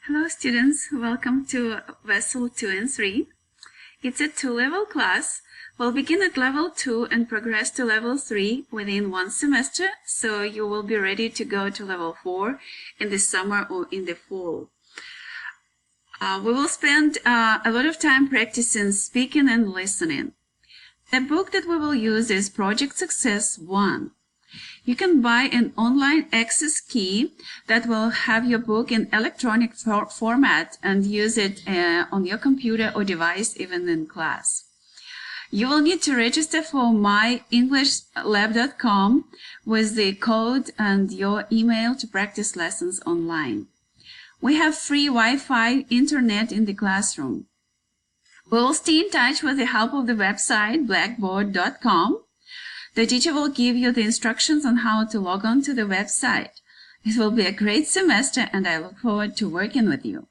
Hello students, welcome to Vessel 2 and 3. It's a two-level class. We'll begin at level 2 and progress to level 3 within one semester, so you will be ready to go to level 4 in the summer or in the fall. We will spend a lot of time practicing speaking and listening. The book that we will use is Project Success 1. You can buy an online access key that will have your book in electronic format and use it on your computer or device, even in class. You will need to register for myenglishlab.com with the code and your email to practice lessons online. We have free Wi-Fi internet in the classroom. We will stay in touch with the help of the website blackboard.com. The teacher will give you the instructions on how to log on to the website. It will be a great semester and I look forward to working with you.